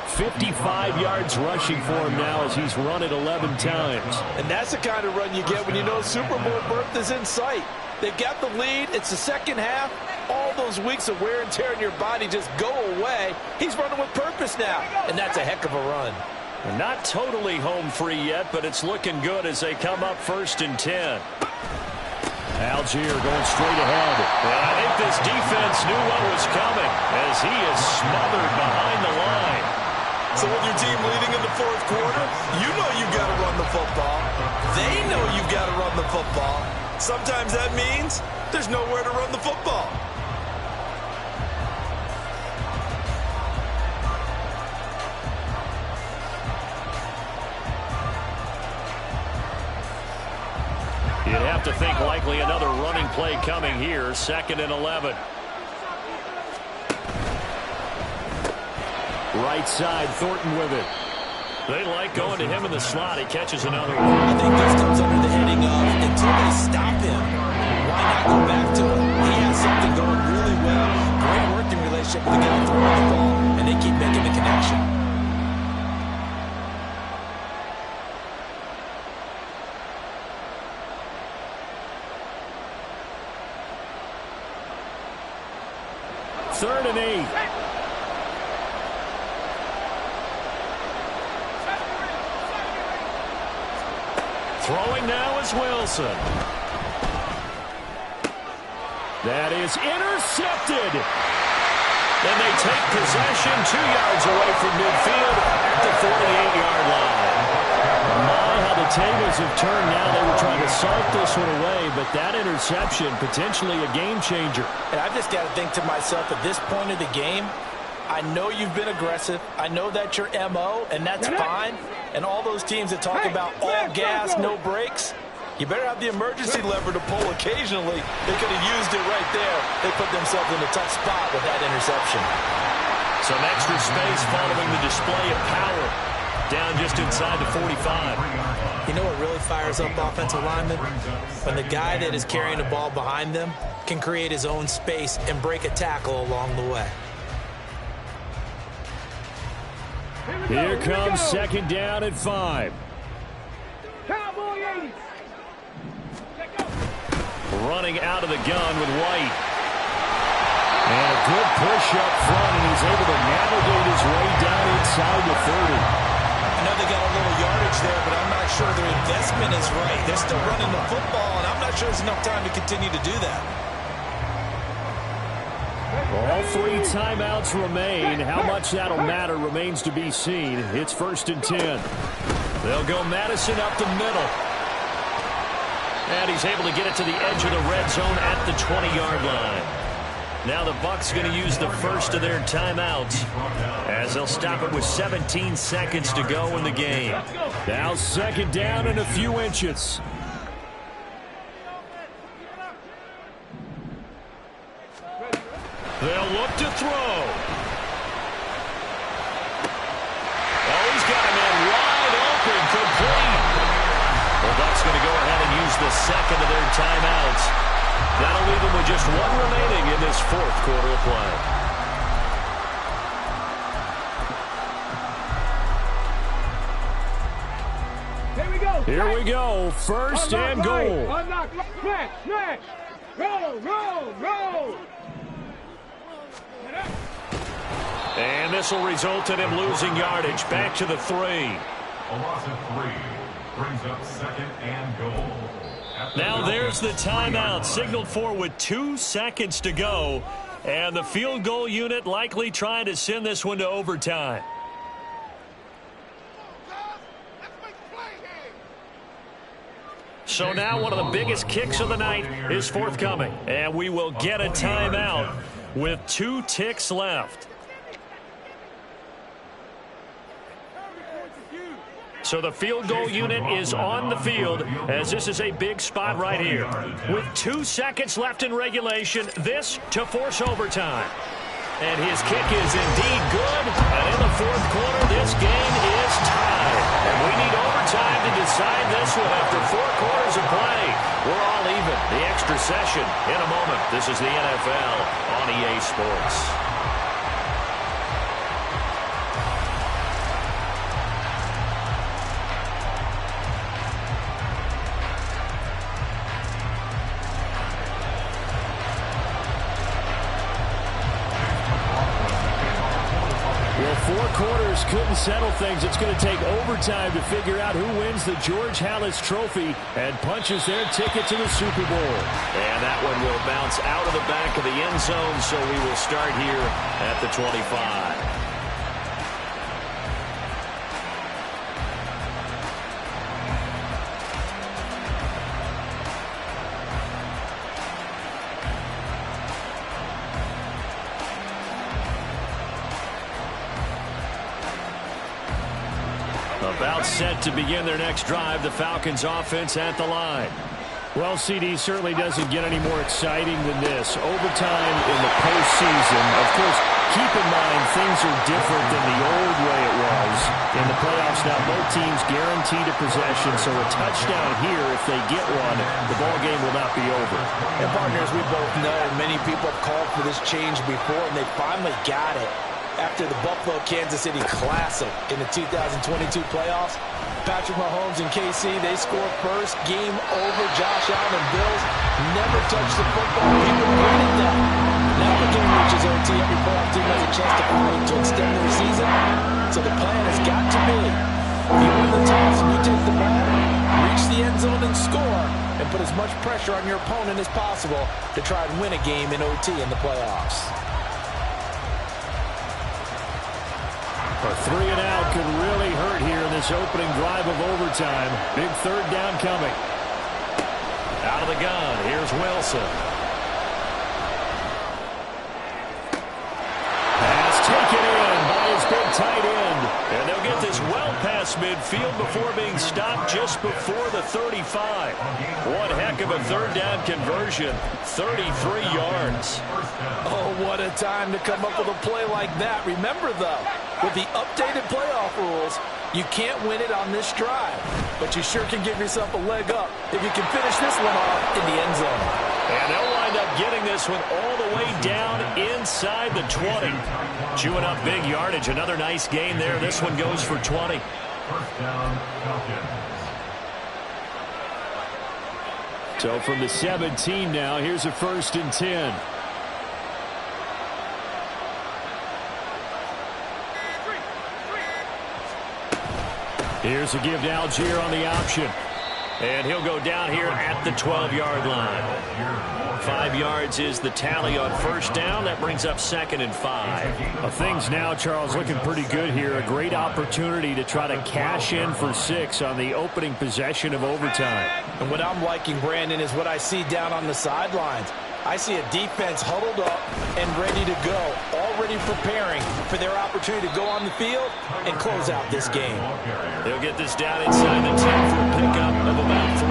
Speaker 1: 55 yards rushing for him now as he's run it 11 times.
Speaker 4: And that's the kind of run you get when you know Super Bowl berth is in sight. They've got the lead. It's the second half. All those weeks of wear and tear in your body just go away. He's running with purpose now, and that's a heck of a run.
Speaker 1: Not totally home free yet, but it's looking good as they come up 1st and 10. Algier going straight ahead. And I think this defense knew what was coming as he is smothered behind the line.
Speaker 4: So with your team leading in the 4th quarter, you know you've got to run the football. They know you've got to run the football. Sometimes that means there's nowhere to run the football.
Speaker 1: You'd have to think likely another running play coming here. 2nd and 11. Right side, Thornton with it. They like going to him in the slot. He catches another one.
Speaker 3: I think this comes under the heading of until they stop him, why not go back to him? He has something going really well. Great working relationship with the guy throwing the ball, and they keep making the connection.
Speaker 1: Third and 8. Throwing now is Wilson. That is intercepted. And they take possession 2 yards away from midfield at the 48-yard line. My, how the tables have turned now. They were trying to salt this one away, but that interception, potentially a game changer.
Speaker 4: And I've just got to think to myself, at this point of the game, I know you've been aggressive. I know that's your MO, and that's fine. And all those teams that talk about all gas, no brakes, you better have the emergency lever to pull occasionally. They could have used it right there. They put themselves in a tough spot with that interception.
Speaker 1: Some extra space following the display of power. Down just inside the 45.
Speaker 3: You know what really fires up offensive linemen? When the guy that is carrying the ball behind them can create his own space and break a tackle along the way.
Speaker 1: Here comes second down at 5.
Speaker 5: Cowboy 80.
Speaker 1: Running out of the gun with White. And a good push up front, and he's able to navigate his way down inside the 30.
Speaker 3: I know they got a little yardage there, but I'm not sure their investment is right. They're still running the football, and I'm not sure there's enough time to continue to do that.
Speaker 1: All 3 timeouts remain. How much that'll matter remains to be seen. It's 1st and 10. They'll go Madison up the middle. And he's able to get it to the edge of the red zone at the 20-yard line. Now the Bucs going to use the first of their timeouts as they'll stop it with 17 seconds to go in the game. Now second down and a few inches. They'll look to throw. Oh, he's got a man wide open, complete. Well, Bucs going to go ahead and use the second of their timeouts. That'll leave them with just 1 remaining in this 4th quarter of play.
Speaker 5: Here we go.
Speaker 1: Here we go. First and goal.
Speaker 5: Unlock. Smash. Smash. Roll. Roll. Roll.
Speaker 1: And this will result in him losing yardage. Back to the 3.
Speaker 2: A loss of 3 brings up second and goal.
Speaker 1: Now there's the timeout signaled for with 2 seconds to go. And the field goal unit likely trying to send this one to overtime. So now one of the biggest kicks of the night is forthcoming. And we will get a timeout with 2 ticks left. So the field goal unit is on the field as this is a big spot right here. With 2 seconds left in regulation, this to force overtime. And his kick is indeed good. And in the 4th quarter, this game is tied. And we need overtime to decide this one after 4 quarters of play. We're all even. The extra session in a moment. This is the NFL on EA Sports. Well, 4 quarters couldn't settle things. It's going to take overtime to figure out who wins the George Halas Trophy and punches their ticket to the Super Bowl. And that one will bounce out of the back of the end zone, so we will start here at the 25. About set to begin their next drive, the Falcons offense at the line. Well, CD certainly doesn't get any more exciting than this. Overtime in the postseason. Of course, keep in mind things are different than the old way it was. In the playoffs now, both teams guaranteed a possession, so a touchdown here, if they get one, the ball game will not be over.
Speaker 4: And partners, we both know many people have called for this change before, and they finally got it. After the Buffalo-Kansas City Classic in the 2022 playoffs, Patrick Mahomes and KC, they scored first. Game over. Josh Allen and Bills never touched the football. People hated that. Now the game reaches OT. Every playoff team has a chance to follow to extend their season. So the plan has got to be, you win the toss and you take the ball, reach the end zone and score, and put as much pressure on your opponent as possible to try and win a game in OT in the playoffs.
Speaker 1: A 3 and out could really hurt here in this opening drive of overtime. Big third down coming. Out of the gun, here's Wilson. Pass taken in by his big tight end. And they'll get this well past midfield before being stopped just before the 35. One heck of a third down conversion. 33 yards.
Speaker 4: Oh, what a time to come up with a play like that. Remember, though, with the updated playoff rules, you can't win it on this drive. But you sure can give yourself a leg up if you can finish this one off in the end zone.
Speaker 1: And they'll wind up getting this one all the way down inside the 20. Chewing up big yardage. Another nice gain there. This one goes for 20.
Speaker 2: First down, Falcons.
Speaker 1: So from the 17 now, here's a 1st and 10. Here's a give to Algier on the option. And he'll go down here at the 12-yard line. 5 yards is the tally on first down. That brings up 2nd and 5. Things now, Charles, looking pretty good here. A great opportunity to try to cash in for 6 on the opening possession of overtime.
Speaker 4: And what I'm liking, Brandon, is what I see down on the sidelines. I see a defense huddled up and ready to go, already preparing for their opportunity to go on the field and close out this game.
Speaker 1: They'll get this down inside the 10 for a pickup of about 3.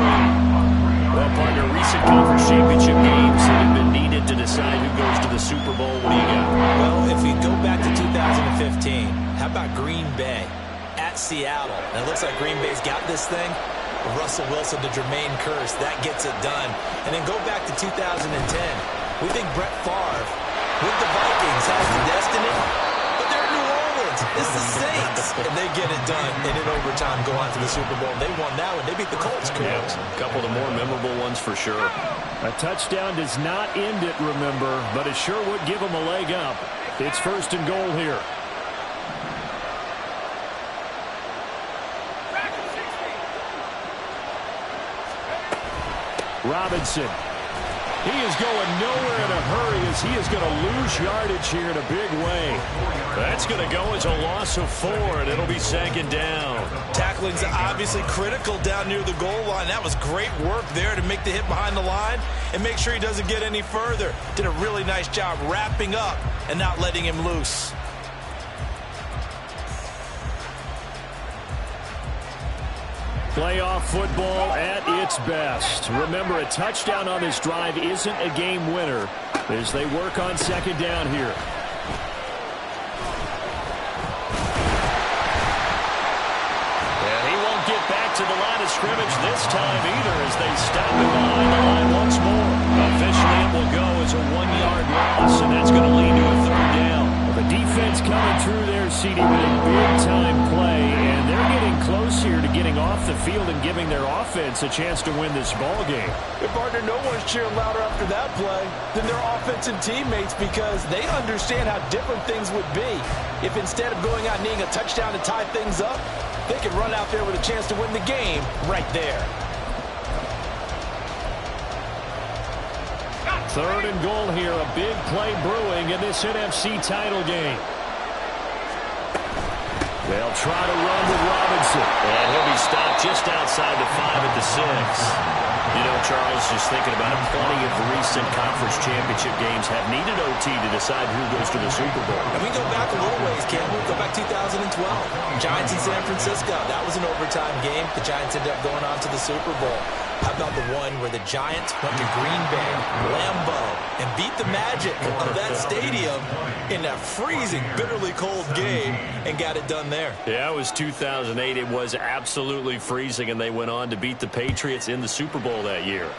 Speaker 1: Well, partner, recent conference championship games that have been needed to decide who goes to the Super Bowl. What do you got?
Speaker 3: Well, if we go back to 2015, how about Green Bay at Seattle? And it looks like Green Bay's got this thing. Russell Wilson to Jermaine Kearse, that gets it done. And then go back to 2010. We think Brett Favre with the Vikings has the destiny, but they're in New Orleans. It's the Saints, and they get it done. And in overtime, go on to the Super Bowl. They won that one. They beat the Colts.
Speaker 1: Correct. A couple of the more memorable ones for sure. A touchdown does not end it, remember, but it sure would give them a leg up. It's 1st and goal here. Robinson. He is going nowhere in a hurry as he is going to lose yardage here in a big way. That's going to go as a loss of 4, and it'll be 2nd down.
Speaker 3: Tackling's obviously critical down near the goal line. That was great work there to make the hit behind the line and make sure he doesn't get any further. Did a really nice job wrapping up and not letting him loose.
Speaker 1: Playoff football at its best. Remember, a touchdown on this drive isn't a game winner as they work on 2nd down here. And he won't get back to the line of scrimmage this time either as they stop him behind the line once more. Officially, it will go as a 1-yard loss, and that's going to lead to a 3rd down. The defense coming through there, CD, with a big-time play, and they're getting close here to getting off the field and giving their offense a chance to win this ball game.
Speaker 4: Your partner, no one's cheering louder after that play than their offensive teammates because they understand how different things would be if instead of going out and needing a touchdown to tie things up, they could run out there with a chance to win the game right there.
Speaker 1: 3rd and goal here, a big play brewing in this NFC title game. They'll try to run with Robinson. And he'll be stopped just outside the 5 at the 6. You know, Charles, just thinking about it, plenty of the recent conference championship games have needed OT to decide who goes to the Super Bowl.
Speaker 3: And we go back a little ways, Cam. We go back 2012. Giants in San Francisco. That was an overtime game. The Giants ended up going on to the Super Bowl. How about the one where the Giants went to Green Bay, Lambeau, and beat the magic of that stadium in that freezing, bitterly cold game and got it done there?
Speaker 1: Yeah, it was 2008. It was absolutely freezing, and they went on to beat the Patriots in the Super Bowl that year.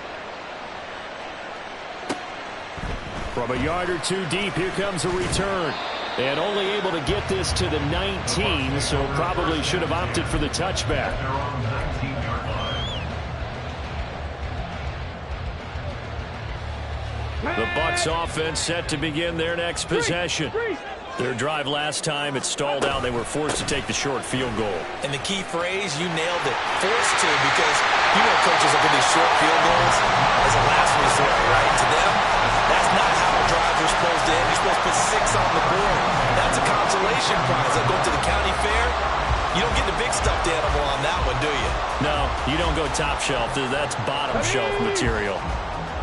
Speaker 1: From a yard or 2 deep, here comes a return. And only able to get this to the 19, so probably should have opted for the touchback. The Bucs offense set to begin their next possession. Their drive last time, it stalled out. They were forced to take the short field goal.
Speaker 3: And the key phrase, you nailed it. Forced to, because you know coaches look at these short field goals as a last resort, right? To them, that's not how drives are supposed to end. You're supposed to put 6 on the board. That's a consolation prize. They'll go to the county You don't get the big stuffed animal on that one, do you?
Speaker 1: No, you don't go top shelf. That's bottom shelf material.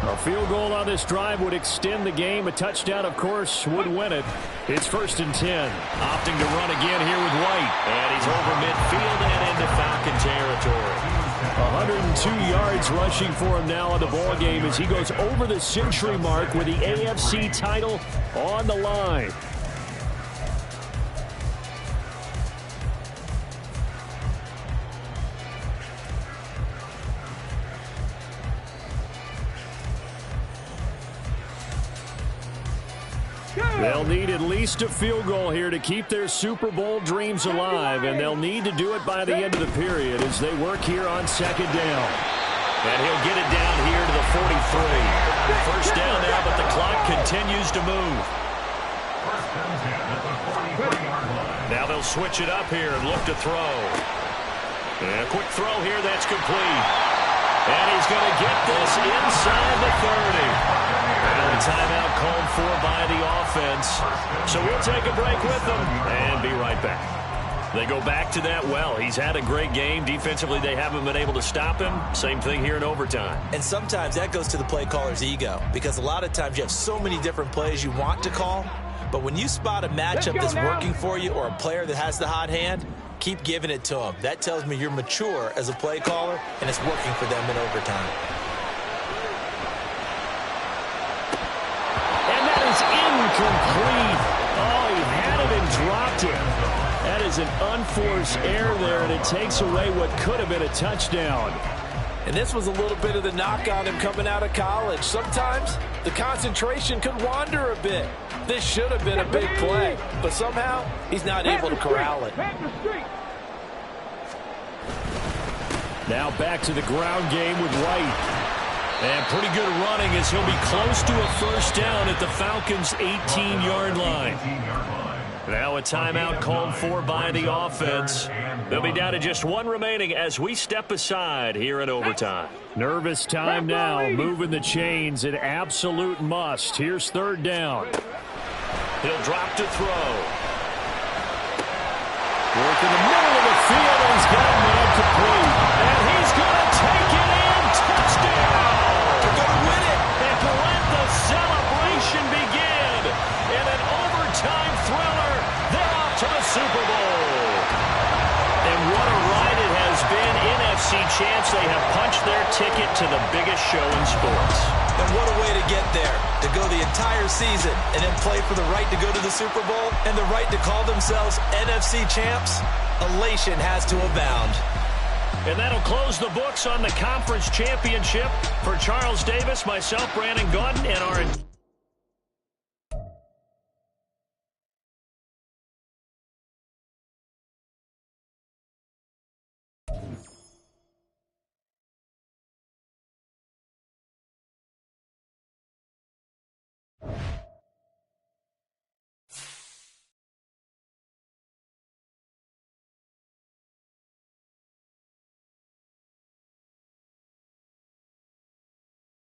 Speaker 1: A field goal on this drive would extend the game. A touchdown, of course, would win it. It's 1st and 10. Opting to run again here with White. And he's over midfield and into Falcon territory. 102 yards rushing for him now in the ball game as he goes over the century mark with the AFC title on the line. They'll need at least a field goal here to keep their Super Bowl dreams alive, and they'll need to do it by the end of the period as they work here on 2nd down. And he'll get it down here to the 43. 1st down now, but the clock continues to move. Now they'll switch it up here and look to throw. And a quick throw here, that's complete. And he's going to get this inside the 30. And a timeout called for by the offense. So we'll take a break with them and be right back. They go back to that well. He's had a great game. Defensively, they haven't been able to stop him. Same thing here in overtime.
Speaker 3: And sometimes that goes to the play caller's ego, because a lot of times you have so many different plays you want to call. But when you spot a matchup that's working for you or a player that has the hot hand, keep giving it to them. That tells me you're mature as a play caller, and it's working for them in overtime.
Speaker 1: Incomplete. Oh, he had it and dropped it. That is an unforced error there, and it takes away what could have been a touchdown.
Speaker 4: And this was a little bit of the knock on him coming out of college. Sometimes the concentration could wander a bit. This should have been a big play, but somehow he's not able to corral it.
Speaker 1: Now back to the ground game with White. And pretty good running as he'll be close to a 1st down at the Falcons' 18-yard line. Now a timeout called for by the offense. They'll be down to just one remaining as we step aside here in overtime. Nervous time now, moving the chains, an absolute must. Here's 3rd down. He'll drop to throw. Work in the middle of the field, and he's got a man complete. And he's going to take it in. Touchdown! Celebration begin in an overtime thriller. They're off to the Super Bowl. And what a ride it has been. NFC champs, they have punched their ticket to the biggest show in sports.
Speaker 3: And what a way to get there, to go the entire season and then play for the right to go to the Super Bowl and the right to call themselves NFC champs. Elation has to abound.
Speaker 1: And that'll close the books on the conference championship. For Charles Davis, myself, Brandon Gaudin, and our